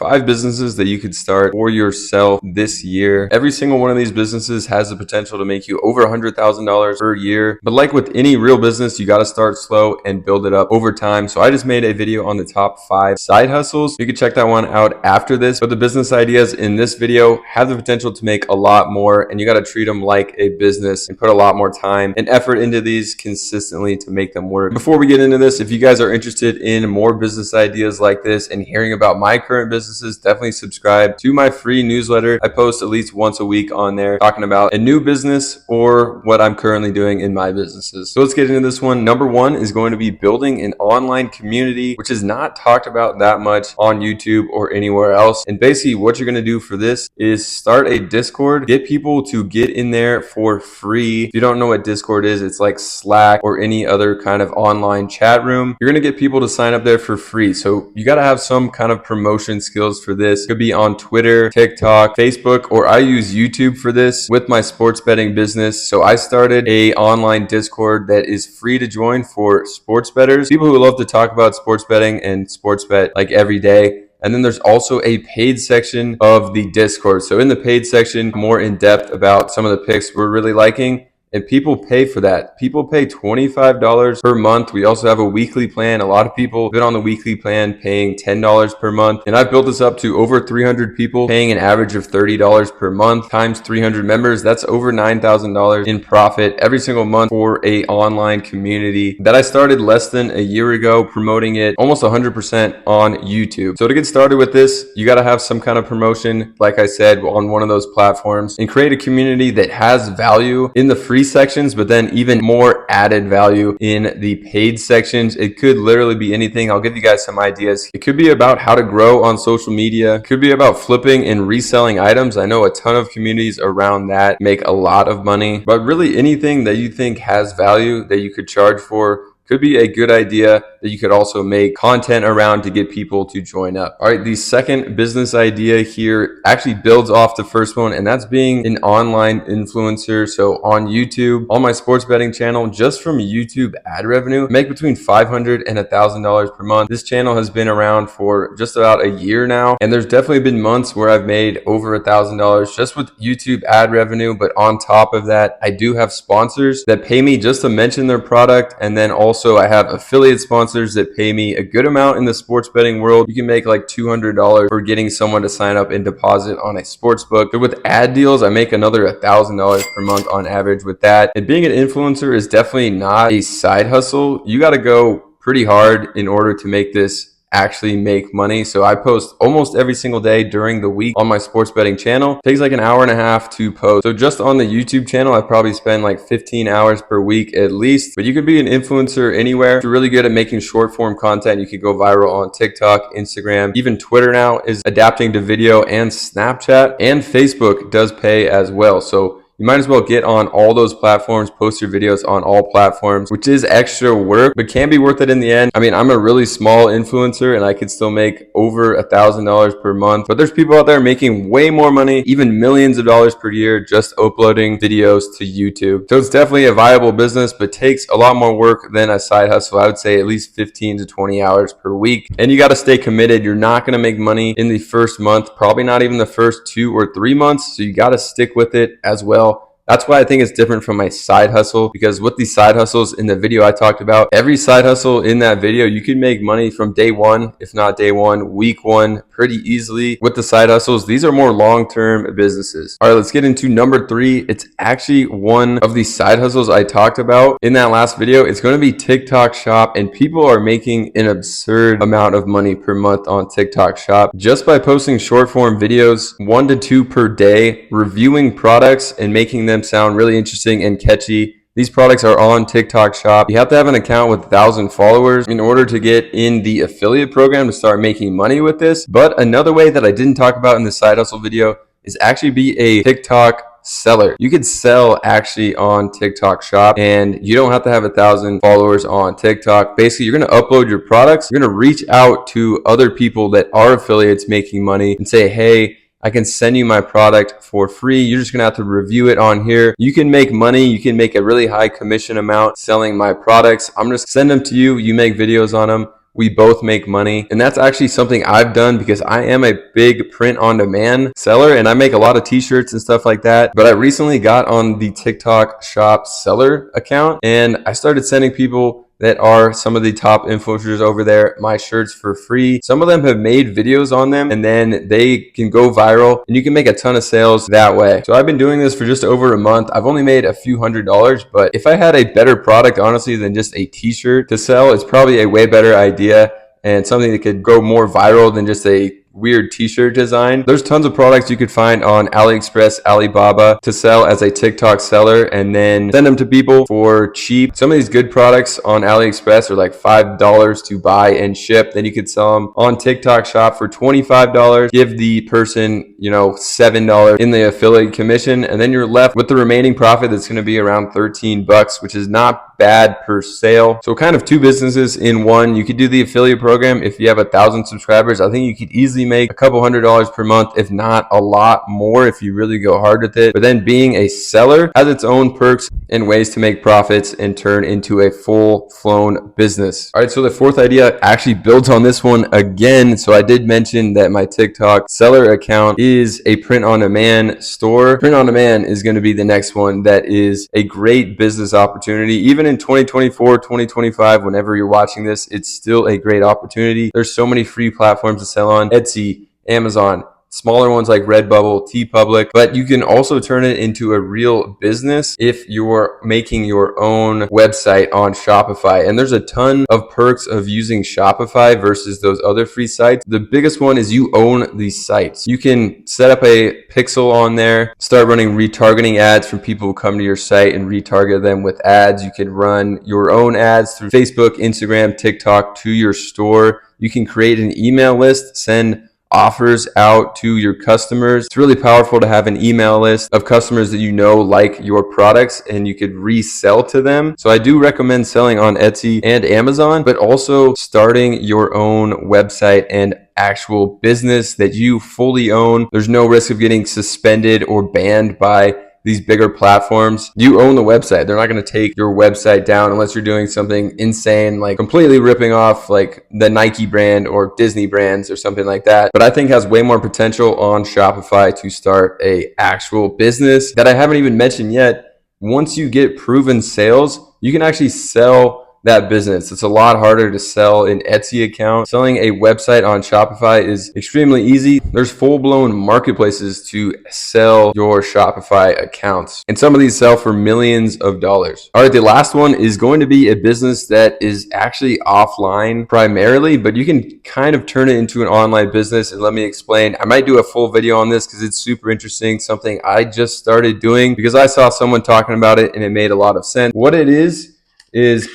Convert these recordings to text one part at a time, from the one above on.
5 businesses that you could start for yourself this year. Every single one of these businesses has the potential to make you over $100,000 per year. But like with any real business, you got to start slow and build it up over time. So I just made a video on the top 5 side hustles. You can check that one out after this. But the business ideas in this video have the potential to make a lot more, and you got to treat them like a business and put a lot more time and effort into these consistently to make them work. Before we get into this, if you guys are interested in more business ideas like this and hearing about my current businesses, definitely subscribe to my free newsletter. I post at least once a week on there talking about a new business or what I'm currently doing in my businesses. So let's get into this one. Number 1 is going to be building an online community, which is not talked about that much on YouTube or anywhere else. And basically what you're going to do for this is start a Discord, get people to get in there for free. If you don't know what Discord is, it's like Slack or any other kind of online chat room. You're going to get people to sign up there for free. So you got to have some kind of promotion skills for this. It could be on Twitter, TikTok, Facebook, or I use YouTube for this with my sports betting business. So I started a online Discord that is free to join for sports bettors, people who love to talk about sports betting and sports bet like every day. And then there's also a paid section of the Discord. So in the paid section, more in depth about some of the picks we're really liking. And people pay for that. People pay $25 per month. We also have a weekly plan. A lot of people have been on the weekly plan paying $10 per month. And I've built this up to over 300 people paying an average of $30 per month times 300 members. That's over $9,000 in profit every single month for a online community that I started less than a year ago, promoting it almost 100% on YouTube. So to get started with this, you got to have some kind of promotion, like I said, on one of those platforms, and create a community that has value in the free sections, but then even more added value in the paid sections. It could literally be anything. I'll give you guys some ideas. It could be about how to grow on social media. It could be about flipping and reselling items. I know a ton of communities around that make a lot of money, but really anything that you think has value that you could charge for could be a good idea that you could also make content around to get people to join up. All right, the second business idea here actually builds off the first one, and that's being an online influencer. So on YouTube, on my sports betting channel, just from YouTube ad revenue, I make between $500 and $1,000 per month. This channel has been around for just about a year now, and there's definitely been months where I've made over $1,000 just with YouTube ad revenue. But on top of that, I do have sponsors that pay me just to mention their product, and then also I have affiliate sponsors that pay me a good amount in the sports betting world. You can make like $200 for getting someone to sign up and deposit on a sports book. But with ad deals, I make another $1,000 per month on average with that. And being an influencer is definitely not a side hustle. You got to go pretty hard in order to make this actually make money. So I post almost every single day during the week on my sports betting channel. It takes like an hour and a half to post. So just on the YouTube channel, I probably spend like 15 hours per week at least. But you could be an influencer anywhere. If you're really good at making short form content, you could go viral on TikTok, Instagram, even Twitter now is adapting to video, and Snapchat and Facebook does pay as well. So you might as well get on all those platforms, post your videos on all platforms, which is extra work, but can be worth it in the end. I mean, I'm a really small influencer and I could still make over $1,000 per month, but there's people out there making way more money, even millions of dollars per year, just uploading videos to YouTube. So it's definitely a viable business, but takes a lot more work than a side hustle. I would say at least 15 to 20 hours per week. And you got to stay committed. You're not going to make money in the first month, probably not even the first 2 or 3 months. So you got to stick with it as well. That's why I think it's different from my side hustle, because with these side hustles in the video I talked about, every side hustle in that video, you can make money from day one, if not day one, week one, pretty easily. With the side hustles, these are more long-term businesses. All right, let's get into number 3. It's actually one of the side hustles I talked about in that last video. It's going to be TikTok Shop, and people are making an absurd amount of money per month on TikTok Shop just by posting short form videos, 1 to 2 per day, reviewing products and making them sound really interesting and catchy. These products are on TikTok Shop. You have to have an account with 1,000 followers in order to get in the affiliate program to start making money with this. But another way that I didn't talk about in the side hustle video is actually be a TikTok seller. You could sell actually on TikTok Shop, and you don't have to have 1,000 followers on TikTok. Basically, you're going to upload your products. You're going to reach out to other people that are affiliates making money and say, hey, I can send you my product for free. You're just going to have to review it on here. You can make money. You can make a really high commission amount selling my products. I'm just send them to you. You make videos on them. we both make money. And that's actually something I've done because I am a big print on demand seller and I make a lot of t-shirts and stuff like that. But I recently got on the TikTok Shop seller account and I started sending people that are some of the top influencers over there my shirts for free. Some of them have made videos on them and then they can go viral and you can make a ton of sales that way. So I've been doing this for just over a month. I've only made a few $100s, but if I had a better product, honestly, than just a t-shirt to sell, it's probably a way better idea and something that could go more viral than just a weird t-shirt design. There's tons of products you could find on AliExpress, Alibaba to sell as a TikTok seller and then send them to people for cheap. Some of these good products on AliExpress are like $5 to buy and ship. Then you could sell them on TikTok Shop for $25. Give the person, $7 in the affiliate commission, and then you're left with the remaining profit that's going to be around $13, which is not bad per sale. So kind of two businesses in one. You could do the affiliate program if you have 1,000 subscribers. I think you could easily make a couple $100s per month, if not a lot more if you really go hard with it. But then being a seller has its own perks and ways to make profits and turn into a full-flown business. All right, so the fourth idea actually builds on this one again. So I did mention that my TikTok seller account is a print-on-demand store. Print-on-demand is going to be the next one that is a great business opportunity. Even in 2024, 2025, whenever you're watching this, it's still a great opportunity. There's so many free platforms to sell on. Etsy, Amazon, smaller ones like Redbubble, TeePublic, but you can also turn it into a real business if you're making your own website on Shopify. And there's a ton of perks of using Shopify versus those other free sites. The biggest one is you own these sites. You can set up a pixel on there, start running retargeting ads from people who come to your site and retarget them with ads. You can run your own ads through Facebook, Instagram, TikTok to your store. You can create an email list, send offers out to your customers. It's really powerful to have an email list of customers that like your products and you could resell to them. So I do recommend selling on Etsy and Amazon, but also starting your own website and actual business that you fully own. There's no risk of getting suspended or banned by these bigger platforms. You own the website. They're not going to take your website down unless you're doing something insane, like completely ripping off like the Nike brand or Disney brands or something like that. But I think has way more potential on Shopify to start a actual business that I haven't even mentioned yet. Once you get proven sales, you can actually sell that business. It's a lot harder to sell an Etsy account. Selling a website on Shopify is extremely easy. There's full-blown marketplaces to sell your Shopify accounts. And some of these sell for millions of dollars. All right, the last one is going to be a business that is actually offline primarily, but you can kind of turn it into an online business. And let me explain. I might do a full video on this because it's super interesting. Something I just started doing because I saw someone talking about it and it made a lot of sense. What it is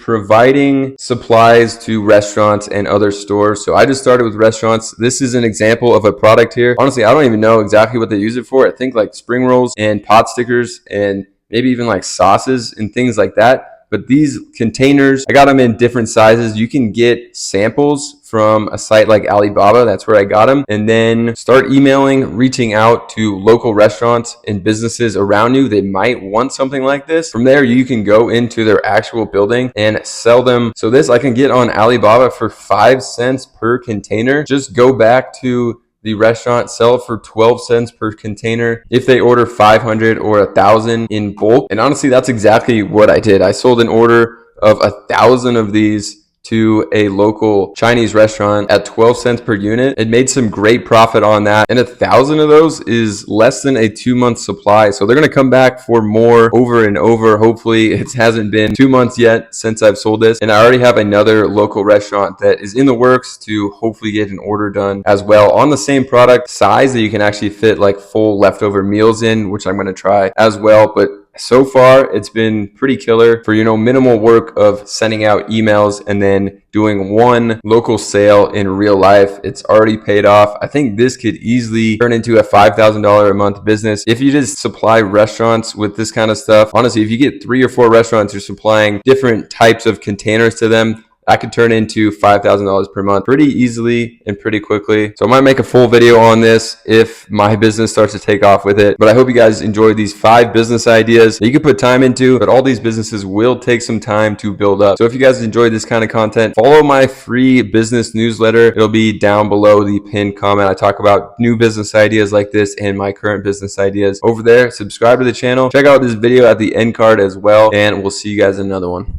providing supplies to restaurants and other stores. So I just started with restaurants. This is an example of a product here. Honestly, I don't even know exactly what they use it for. I think like spring rolls and pot stickers and maybe even like sauces and things like that. But these containers, I got them in different sizes. You can get samples from a site like Alibaba. That's where I got them. And then start emailing, reaching out to local restaurants and businesses around you that might want something like this. From there, you can go into their actual building and sell them. So this I can get on Alibaba for 5 cents per container. Just go back to the restaurant, sell it for 12 cents per container if they order 500 or 1,000 in bulk. And honestly, that's exactly what I did. I sold an order of 1,000 of these to a local Chinese restaurant at 12 cents per unit. It made some great profit on that. And 1,000 of those is less than a 2-month supply. So they're going to come back for more over and over. Hopefully it hasn't been 2 months yet since I've sold this. And I already have another local restaurant that is in the works to hopefully get an order done as well on the same product size that you can actually fit like full leftover meals in, which I'm going to try as well. But so far, it's been pretty killer for, minimal work of sending out emails and then doing one local sale in real life. It's already paid off. I think this could easily turn into a $5,000 a month business. If you just supply restaurants with this kind of stuff, honestly, if you get 3 or 4 restaurants, you're supplying different types of containers to them. that could turn into $5,000 per month pretty easily and pretty quickly. So I might make a full video on this if my business starts to take off with it. But I hope you guys enjoyed these 5 business ideas that you can put time into, but all these businesses will take some time to build up. So if you guys enjoyed this kind of content, follow my free business newsletter. It'll be down below the pinned comment. I talk about new business ideas like this and my current business ideas over there. Subscribe to the channel. Check out this video at the end card as well, and we'll see you guys in another one.